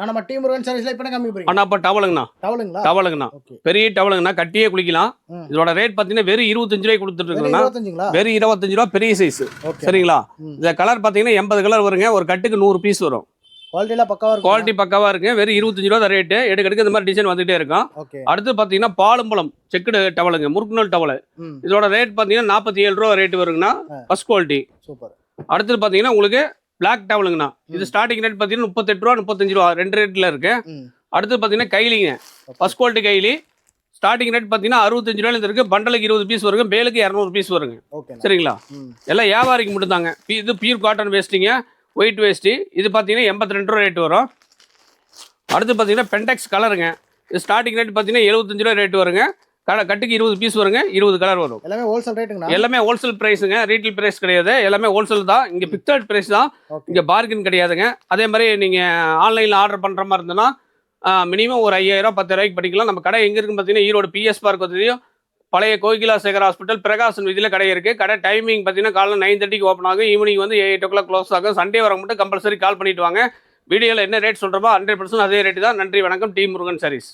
நம்ம டீம் முருகன் சர்வீஸ்ல இப்ப கம்மி போறீங்க. அண்ணா அப்ப டவலுங்கண்ணா. டவலுங்களா? டவலுங்கண்ணா. பெரிய டவலுங்கண்ணா, கட்டியே குளிக்கலாம். இதோட ரேட் பாத்தீங்கன்னா வெறும் 25 ரூபாய் கொடுத்துட்டு இருக்கோம்னா. வெறும் 25 ரூபாய் பெரிய சைஸ். சரிங்களா? இந்த கலர் பாத்தீங்கன்னா 80 கலர் வருங்க. ஒரு கட்டுக்கு 100 பீஸ் வரும். குவாலிட்டி பக்காவா இருக்கு. வெறும் 25 ரூபா ரேட்டு. எடுக்க இந்த மாதிரி டிசைன் வந்துட்டே இருக்கும். அடுத்து பாத்தீங்கன்னா பாலும்பழம் செக்குடு டவலுங்க, முறுக்குநூல் டவல். இதோட ரேட் பாத்தீங்கன்னா 47 ரூபா ரேட் வருங்கண்ணா. First quality. சூப்பர். அடுத்து பாத்தீங்கன்னா உங்களுக்கு பிளாக் டவலுங்கண்ணா. இது ஸ்டார்டிங் ரேட் பாத்தீங்கன்னா 38 ரூபா 35 ரூபா ரெண்டு ரேட்ல இருக்கு. அடுத்து பாத்தீங்கன்னா கைலிங்க, ஃபர்ஸ்ட் குவாலிட்டி கைலி. ஸ்டார்டிங் ரேட் பாத்தீங்கன்னா 65 ரூபாயில இருக்கு. பண்டலுக்கு 20 பீஸ் வருங்க, பேலுக்கு 200 பீஸ் வருங்க. சரிங்களா? எல்லாம் வியாபாரிக்கு மட்டும் தாங்க. இது பியூர் காட்டன் வேஸ்டிங்க, ஒயிட் வேஸ்டி. இது பாத்தீங்கன்னா 82 ரூபா ரேட் வரும். அடுத்து பாத்தீங்கன்னா பென்டெக்ஸ் கலருங்க. இது ஸ்டார்டிங் ரேட் பாத்தீங்கன்னா 75 ரூபா ரேட் வருங்க. கட்டுக்கு 20 பீஸ் வருங்க, 20 கலர் வரும். எல்லாமே ஹோல்சேல் ரேட்டுங்க. எல்லாமே ஹோல்சேல் பிரைஸுங்க, ரீட்டைல் பிரைஸ் கிடையாது. எல்லாமே ஹோல்சேல் தான். இங்க பிக்சட் பிரைஸ் தான், இங்க பார்கின் கிடையாதுங்க. அதே மாதிரி நீங்க ஆன்லைன்ல ஆர்டர் பண்ற மாதிரி இருந்ததுன்னா மினிமம் ஒரு 5000 10 ரூபாய்க்கு படிக்கலாம். நம்ம கடை எங்க இருக்குன்னு பாத்தீங்கன்னா ஈரோடு பிஎஸ் பார்க் வசதியும் பழைய கோகிலா சேகர் ஹாஸ்பிட்டல் பிரகாசன் வீதியில கடை இருக்கு. கடை டைமிங் பாத்தீங்கன்னா காலைல 9:30 ஓப்பன் ஆகும், ஈவினிங் வந்து 8 o'clock க்ளோஸ் ஆகும். சண்டே வர மட்டும் கம்பல்சரி கால் பண்ணிட்டு வாங்க. வீடியோல என்ன ரேட் சொல்றோமோ 100% அதே ரேட் தான். நன்றி, வணக்கம். டீம் முருகன் சாரீஸ்.